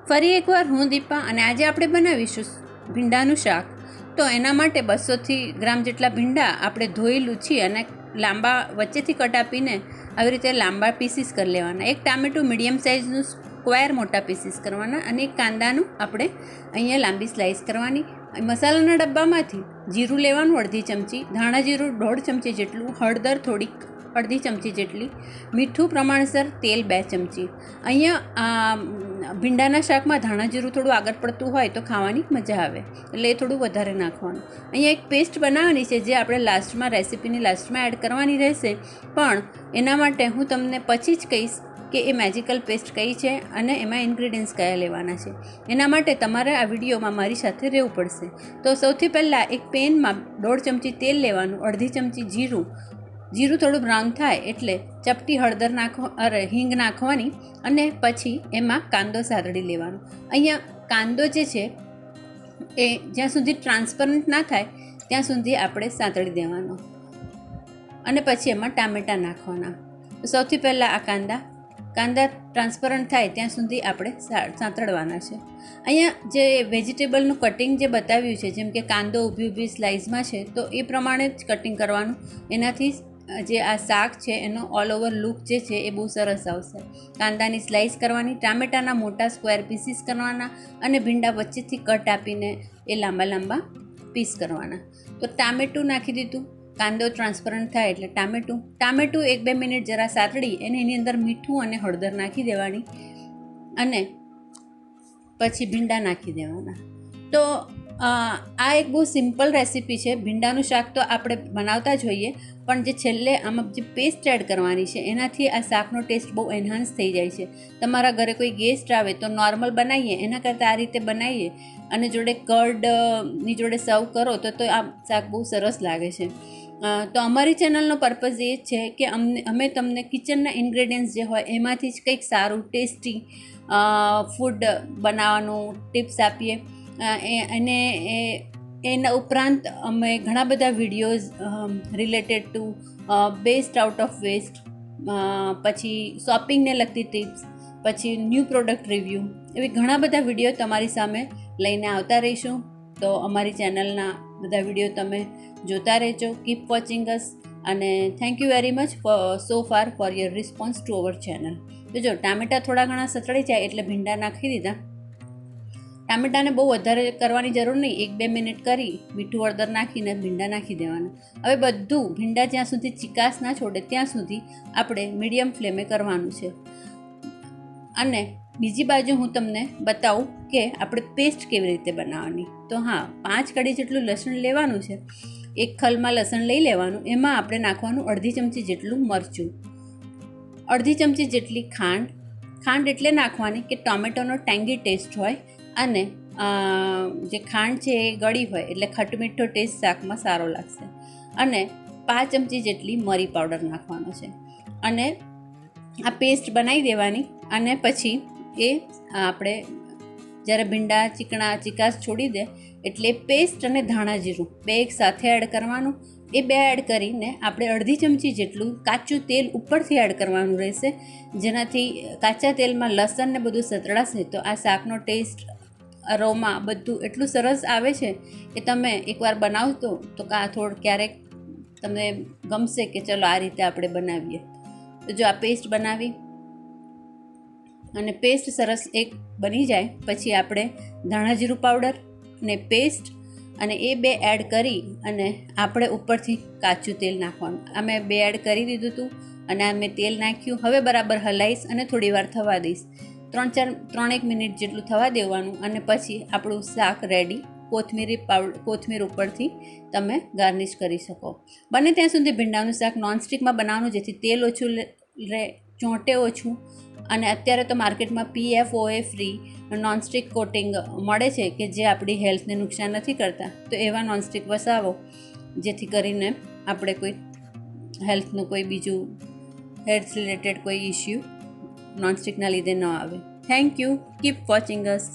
ફરી એકવાર હું દીપા અને આજે આપણે બનાવીશું ભીંડાનું શાક. તો એના માટે 200 ગ્રામ જેટલા ભીંડા આપણે ધોઈ લૂછી અને લાંબા વચ્ચેથી કટ આપીને આવી રીતે લાંબા પીસીસ કરી લેવાના. એક ટામેટું મીડિયમ સાઇઝનું સ્ક્વેર મોટા પીસીસ કરવાના અને એક કાંદાનું આપણે અહીંયા લાંબી સ્લાઇસ કરવાની. મસાલાના ડબ્બામાંથી જીરું લેવાનું અડધી ચમચી, ધાણા જીરું 1.5 ચમચી જેટલું, હળદર થોડીક અડધી ચમચી જેટલી, મીઠું પ્રમાણસર, તેલ 2 ચમચી. અહીંયા ભીંડાના શાકમાં ધાણા જીરું થોડું આગળ પડતું હોય તો ખાવાની મજા આવે એટલે એ થોડું વધારે નાખવાનું. અહીંયા એક પેસ્ટ બનાવવાની છે જે આપણે લાસ્ટમાં રેસીપીની લાસ્ટમાં એડ કરવાની રહેશે, પણ એના માટે હું તમને પછી જ કહીશ કે એ મેજિકલ પેસ્ટ કઈ છે અને એમાં ઇન્ગ્રીડિયન્ટ્સ કયા લેવાના છે. એના માટે તમારે આ વિડીયોમાં મારી સાથે રહેવું પડશે. તો સૌથી પહેલાં એક પેનમાં 1.5 ચમચી તેલ લેવાનું, અડધી ચમચી જીરું થોડું બ્રાઉન થાય એટલે ચપટી હળદર હિંગ નાખવાની અને પછી એમાં કાંદો સાતળી લેવાનો. અહીંયા કાંદો જે છે એ જ્યાં સુધી ટ્રાન્સપરન્ટ ના થાય ત્યાં સુધી આપણે સાતળી દેવાનો અને પછી એમાં ટામેટાં નાખવાના. સૌથી પહેલાં આ કાંદા ટ્રાન્સપરન્ટ થાય ત્યાં સુધી આપણે સાંતળવાના છે. અહીંયા જે વેજીટેબલનું કટિંગ જે બતાવ્યું છે, જેમ કે કાંદો ઊભી સ્લાઇસમાં છે તો એ પ્રમાણે જ કટિંગ કરવાનું. એનાથી જે આ શાક છે એનો ઓલ ઓવર લુક જે છે એ બહુ સરસ આવશે. કાંદાની સ્લાઇસ કરવાની, ટામેટાના મોટા સ્ક્વેર પીસીસ કરવાના અને ભીંડા વચ્ચેથી કટ આપીને એ લાંબા પીસ કરવાના. તો ટામેટું નાખી દીધું, કાંદો ટ્રાન્સપરન્ટ થાય એટલે ટામેટું 1-2 મિનિટ જરા સાતળી અને એની અંદર મીઠું અને હળદર નાખી દેવાની અને પછી ભીંડા નાખી દેવાના. તો આ એક બહુ સિમ્પલ રેસીપી છે. ભીંડાનું શાક તો આપણે બનાવતા જ હોઈએ, પણ જે છેલ્લે આમાં જે પેસ્ટ એડ કરવાની છે એનાથી આ શાકનો ટેસ્ટ બહુ એન્હાન્સ થઈ જાય છે. તમારા ઘરે કોઈ ગેસ્ટ આવે તો નોર્મલ બનાવીએ એના કરતાં આ રીતે બનાવીએ અને જોડે કર્ડની જોડે સર્વ કરો તો આ શાક બહુ સરસ લાગે છે. તો અમારી ચેનલનો પર્પઝ એ જ છે કે અમે તમને કિચનના ઇન્ગ્રેડિયન્ટ્સ જે હોય એમાંથી જ કંઈક સારું ટેસ્ટી ફૂડ બનાવવાનું ટિપ્સ આપીએ. અને એના ઉપરાંત અમે ઘણા બધા videos related to best out of waste, પછી શોપિંગને લગતી ટિપ્સ, પછી ન્યૂ પ્રોડક્ટ રિવ્યૂ, એવી ઘણા બધા વિડીયો તમારી સામે લઈને આવતા રહીશું. તો અમારી ચેનલના બધા વિડીયો તમે જોતા રહેજો. કીપ વોચિંગ અસ અને thank you very much so far for your response to our channel. તો જો ટામેટાં થોડા ઘણા સતળી જાય એટલે ભીંડા નાખી દીધા. ટામેટાને બહુ વધારે કરવાની જરૂર નહીં, 1-2 મિનિટ કરી મીઠું હળદર નાખીને ભીંડા નાખી દેવાના. હવે બધું ભીંડા જ્યાં સુધી ચિકાસ ના છોડે ત્યાં સુધી આપણે મીડિયમ ફ્લેમે કરવાનું છે. અને બીજી બાજુ હું તમને બતાવું કે આપણે પેસ્ટ કેવી રીતે બનાવવાની. તો હા, 5 કળી જેટલું લસણ લેવાનું છે. એક ખલમાં લસણ લઈ લેવાનું, એમાં આપણે નાખવાનું અડધી ચમચી જેટલું મરચું, અડધી ચમચી જેટલી ખાંડ એટલે નાખવાની કે ટોમેટોનો ટેંગી ટેસ્ટ હોય અને જે ખાંડ છે એ ગળી હોય એટલે ખટમીઠો ટેસ્ટ શાકમાં સારો લાગશે. અને 5 ચમચી જેટલી મરી પાવડર નાખવાનો છે અને આ પેસ્ટ બનાવી દેવાની. અને પછી એ આપણે જ્યારે ભીંડા ચિકાસ છોડી દે એટલે પેસ્ટ અને ધાણા જીરું 2 એક સાથે એડ કરવાનું. એ 2 એડ કરીને આપણે અડધી ચમચી જેટલું કાચું તેલ ઉપરથી એડ કરવાનું રહેશે, જેનાથી કાચા તેલમાં લસણ ને બધું સતળાશે તો આ શાકનો ટેસ્ટ, અરોમા બધું એટલું સરસ આવે છે કે તમે એકવાર બનાવતો તો ક્યારેક તમને ગમશે કે ચલો આ રીતે આપણે બનાવીએ. તો જો આ પેસ્ટ બનાવી અને પેસ્ટ સરસ એક બની જાય પછી આપણે ધાણા જીરું પાવડર ને પેસ્ટ અને એ 2 એડ કરી અને આપણે ઉપરથી કાચું તેલ નાખવાનું. આ મેં 2 એડ કરી દીધું હતું અને આ મેં તેલ નાખ્યું. હવે બરાબર હલાવીશ અને થોડી વાર થવા દઈશ. 3-1 મિનિટ જેટલું થવા દેવાનું અને પછી આપણું શાક રેડી. કોથમીર ઉપરથી તમે ગાર્નિશ કરી શકો. બને ત્યાં સુધી ભીંડાનું શાક નોનસ્ટિકમાં બનાવવાનું, જેથી તેલ ઓછું રહે, ચોંટે ઓછું. અને અત્યારે તો માર્કેટમાં PFOA ફ્રી નોનસ્ટિક કોટિંગ મળે છે કે જે આપણી હેલ્થને નુકસાન નથી કરતા. તો એવા નોનસ્ટિક વસાવો જેથી કરીને આપણે કોઈ હેલ્થનું કોઈ બીજું હેલ્થ રિલેટેડ કોઈ ઇશ્યુ નોનસ્ટિકના લીધે ન આવે. Thank you. Keep watching us.